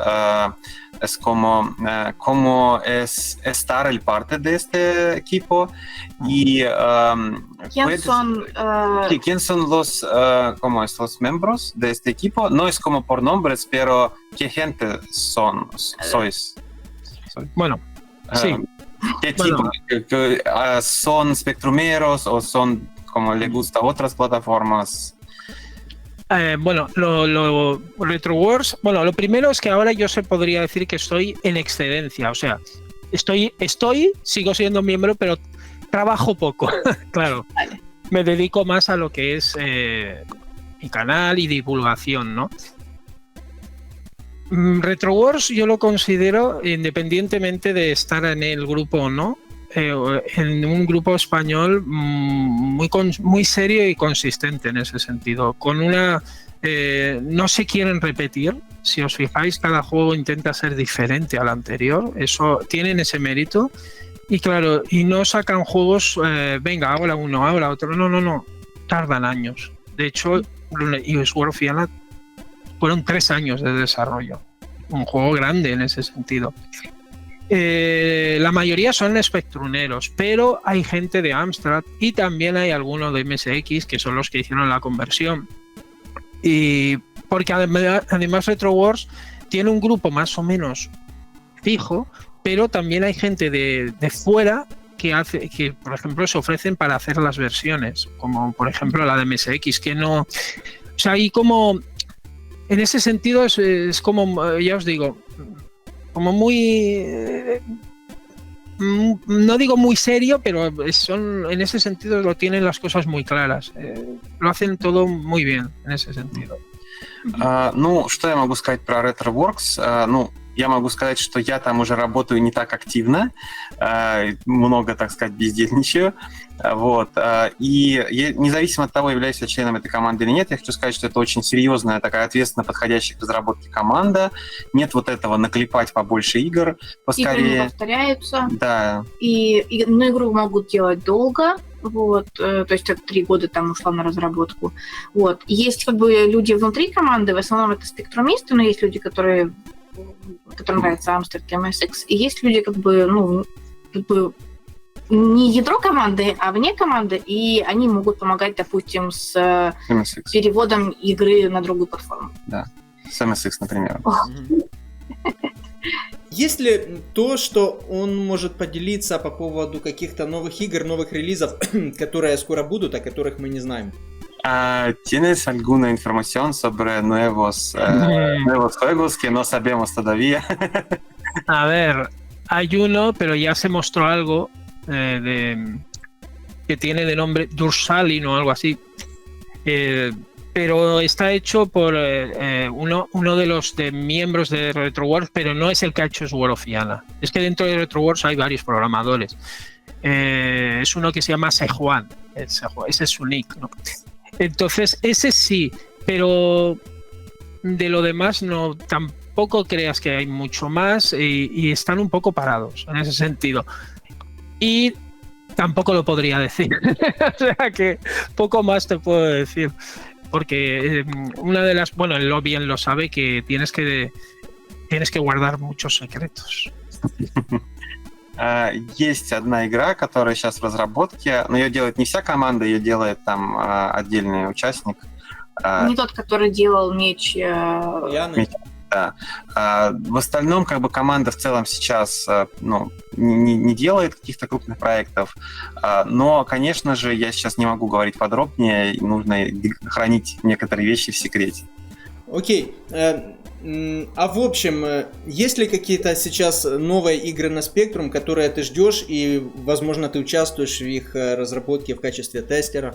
Es cómo es estar el parte de este equipo y ¿quién son los miembros de este equipo? No es como por nombres, pero ¿qué gente sois? Bueno, sí. ¿Qué tipo? ¿Son spectrumeros o son como le gusta otras plataformas? Bueno, lo Retroworks, bueno, lo primero es que ahora yo podría decir que estoy en excedencia, o sea, sigo siendo miembro, pero trabajo poco, claro. Vale. Me dedico más a lo que es mi canal y divulgación, ¿no? Retroworks yo lo considero, independientemente de estar en el grupo o no, en un grupo español muy serio y consistente en ese sentido, con una no se quieren repetir. Si os fijáis, cada juego intenta ser diferente al anterior, eso tienen ese mérito, y claro, y no sacan juegos venga, ahora uno, ahora otro, no, tardan años. De hecho, Sword of Yana fueron 3 años de desarrollo, un juego grande en ese sentido. La mayoría son spectruneros, pero hay gente de Amstrad y también hay algunos de MSX que son los que hicieron la conversión. Y porque además Retroworks tiene un grupo más o menos fijo, pero también hay gente de fuera que por ejemplo se ofrecen para hacer las versiones, como por ejemplo la de MSX, que no, o sea, hay como, en ese sentido es como, ya os digo, como muy no digo muy serio, pero en ese sentido lo tienen las cosas muy claras. Lo hacen todo muy bien en ese sentido. Ну, что я могу сказать про RetroWorks? Я могу сказать, что я там уже работаю не так активно, много, так сказать, бездельничаю. Вот. И независимо от того, являюсь я членом этой команды или нет, я хочу сказать, что это очень серьезная, такая ответственно подходящая к разработке команда. Нет вот этого наклепать побольше игр, поскорее. Игры не повторяются. Да. И игру могут делать долго. Вот, то есть это 3 года там ушло на разработку. Вот. Есть как бы люди внутри команды, в основном это спектрумисты, но есть люди, которым нравится Amstrad MSX, и есть люди как бы не ядро команды, а вне команды, и они могут помогать, допустим, с MSX. Переводом игры на другую платформу. Да, с MSX, например. Есть ли то, что он может поделиться по поводу каких-то новых игр, новых релизов, которые скоро будут, о которых мы не знаем? ¿Tienes alguna información sobre nuevos juegos que no sabemos todavía? A ver, hay uno, pero ya se mostró algo que tiene de nombre Dursalin o algo así. Pero está hecho por uno de los miembros de RetroWorks, pero no es el que ha hecho Sword of Fianna. Es que dentro de RetroWorks hay varios programadores. Es uno que se llama Sejuan. Ese es su nick, ¿no? Entonces, ese sí, pero de lo demás no, tampoco creas que hay mucho más y están un poco parados en ese sentido. Y tampoco lo podría decir. O sea que poco más te puedo decir. Porque una de las... Bueno, él bien lo sabe, que tienes que guardar muchos secretos. Есть одна игра, которая сейчас в разработке, но ее делает не вся команда, ее делает там отдельный участник. Не тот, который делал меч. Да. В остальном, как бы команда в целом сейчас не делает каких-то крупных проектов, но, конечно же, я сейчас не могу говорить подробнее, нужно хранить некоторые вещи в секрете. Окей. А в общем, есть ли какие-то сейчас новые игры на Spectrum, которые ты ждешь, и, возможно, ты участвуешь в их разработке в качестве тестера?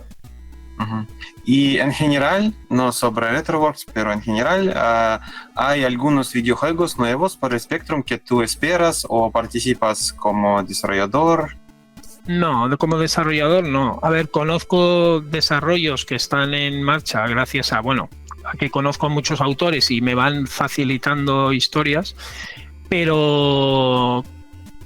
Y en general, no sobre RetroWorks, pero en general hay algunos videojuegos nuevos por el Spectrum que tú esperas o participas como desarrollador. No, como desarrollador no. A ver, conozco desarrollos que están en marcha gracias a que conozco muchos autores y me van facilitando historias, pero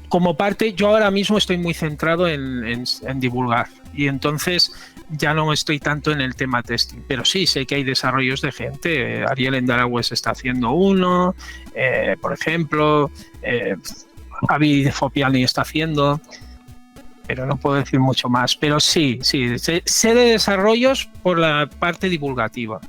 como parte, yo ahora mismo estoy muy centrado en divulgar y entonces ya no estoy tanto en el tema testing, pero sí sé que hay desarrollos de gente. Ariel Endaragües está haciendo uno, por ejemplo, Avi Fopiani está haciendo, pero no puedo decir mucho más. Pero sí, sé de desarrollos por la parte divulgativa.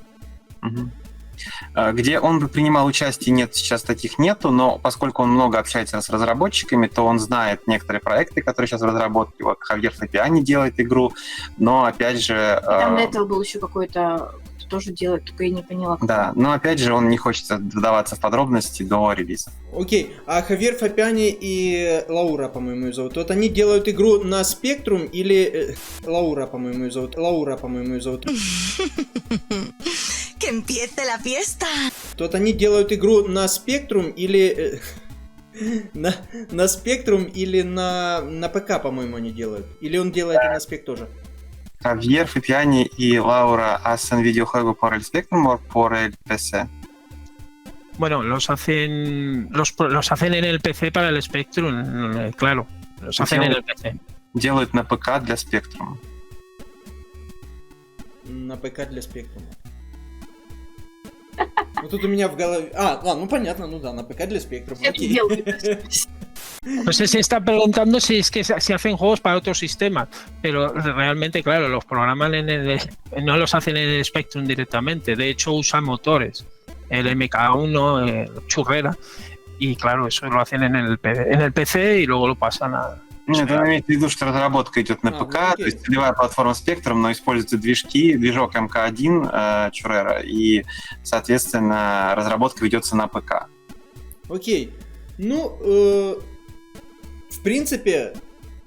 Где он бы принимал участие, нет, сейчас таких нету, но поскольку он много общается с разработчиками, то он знает некоторые проекты, которые сейчас в разработке. Вот Хавьер Фапиани делает игру, но опять же... Там до этого был еще какой-то, кто тоже делает, только я не поняла. Да, но опять же он не хочет вдаваться в подробности до релиза. Окей, а Хавьер Фапиани и Лаура, по-моему, ее зовут. Вот они делают игру на Spectrum или... Лаура, по-моему, ее зовут. ¡Que empiece la fiesta! Вот они делают игру на Spectrum или... на Spectrum или на ПК, по-моему, они делают. Или он делает и на Spec тоже. Javier Fapiani y Laura hacen videojuegos por el Spectrum o por el PC. Bueno, los hacen en el PC para el Spectrum, claro. Los hacen en el PC. Делают на ПК для Spectrum. На ПК для Spectrum. Ну тут у меня в голове... понятно, на ПК для Spectrum. No sé si está preguntando si es que se hacen juegos para otros sistemas, pero realmente, claro, los programan no los hacen en el Spectrum directamente. De hecho, usan motores, el MK1, Churrera, y claro, eso lo hacen en el PC y luego lo pasan a... Нет, он имеет в виду, что разработка идет на ПК, то есть целевая платформа Spectrum, но используются движок MK1 Churrera, и, соответственно, разработка ведется на ПК. Окей. В принципе,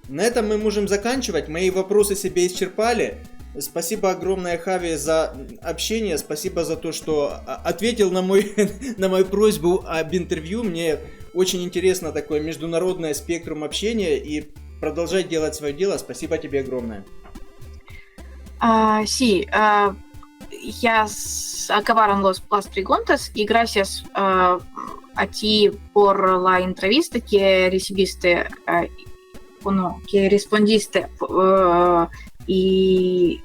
на этом мы можем заканчивать. Мои вопросы себе исчерпали. Спасибо огромное, Хави, за общение. Спасибо за то, что ответил на мою просьбу об интервью. Мне очень интересно такое международное спектрум общения. И продолжай делать свое дело. Спасибо тебе огромное. Sí, ya acabaron las preguntas y gracias a ti por la entrevista que recibiste, que respondiste y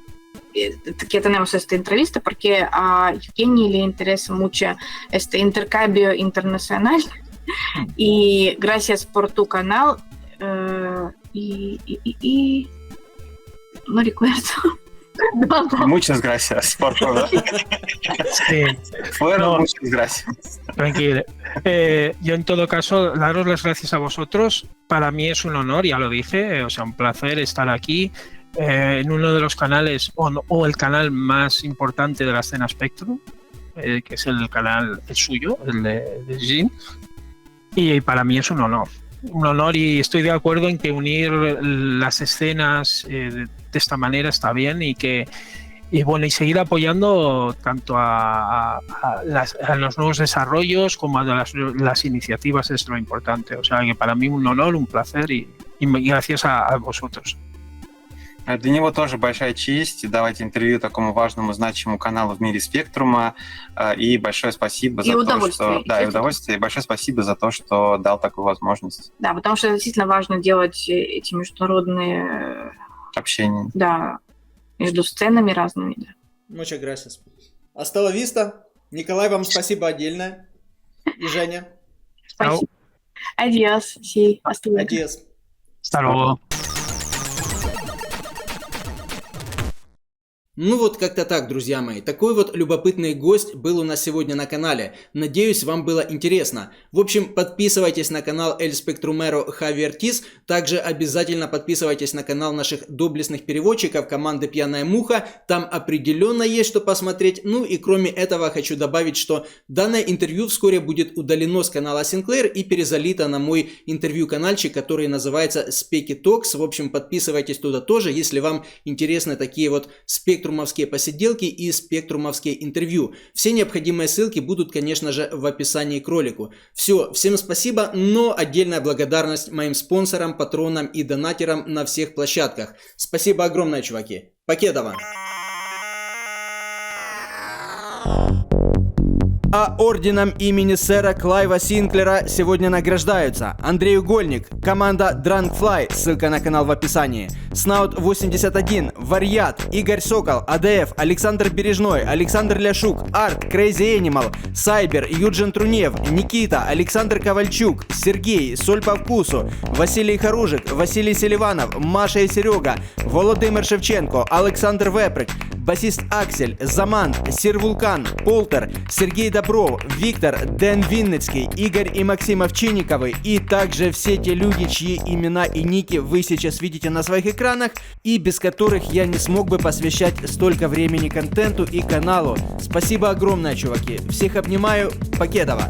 que tenemos esta entrevista porque a Евгении le interesa mucho este intercambio internacional y gracias por tu canal y no recuerdo. Muchas gracias por todo. Sí. Fueron muchas gracias. Tranquilo. Yo en todo caso, daros las gracias a vosotros. Para mí es un honor, ya lo dije, o sea, un placer estar aquí en uno de los canales o el canal más importante de la escena Spectrum, que es el canal suyo, el de Jin. Y para mí es un honor y estoy de acuerdo en que unir las escenas de esta manera está bien y seguir apoyando tanto a los nuevos desarrollos como a las iniciativas es lo importante. O sea que para mí un honor, un placer y gracias a vosotros. Для него тоже большая честь давать интервью такому важному, значимому каналу в мире Спектрума. И большое спасибо за то, что... Да, и удовольствие. И большое спасибо за то, что дал такую возможность. Да, потому что действительно важно делать эти международные... Общение. Да, между сценами разными. Да. Muchas gracias. Hasta la vista. Николай, вам спасибо отдельное. И Женя. Спасибо. Adiós. Sí, hasta luego. Adiós. Hasta luego. Ну вот как-то так, друзья мои. Такой вот любопытный гость был у нас сегодня на канале. Надеюсь, вам было интересно. В общем, подписывайтесь на канал El Spectrumero Javi Ortiz. Также обязательно подписывайтесь на канал наших доблестных переводчиков команды Пьяная Муха. Там определенно есть что посмотреть. Ну и кроме этого хочу добавить, что данное интервью вскоре будет удалено с канала Sinclair и перезалито на мой интервью-канальчик, который называется Specky Talks. В общем, подписывайтесь туда тоже, если вам интересны такие вот спектрумовские посиделки и спектрумовские интервью. Все необходимые ссылки будут, конечно же, в описании к ролику. Все, всем спасибо, но отдельная благодарность моим спонсорам, патронам и донатерам на всех площадках. Спасибо огромное, чуваки. Покедова. А орденом имени сэра Клайва Синклера сегодня награждаются Андрей Угольник, команда Drunkfly, ссылка на канал в описании, Снаут 81, Варьят, Игорь Сокол, АДФ, Александр Бережной, Александр Ляшук, Арт, Crazy Animal, Сайбер, Юджин Трунев, Никита, Александр Ковальчук, Сергей, Соль по вкусу, Василий Харужик, Василий Селиванов, Маша и Серега, Володимир Шевченко, Александр Веприк, басист Аксель, Замант, Сир Вулкан, Полтер, Сергей Добров, Виктор, Дэн Винницкий, Игорь и Максим Овчинниковы и также все те люди, чьи имена и ники вы сейчас видите на своих экранах и без которых я не смог бы посвящать столько времени контенту и каналу. Спасибо огромное, чуваки. Всех обнимаю. Покедова.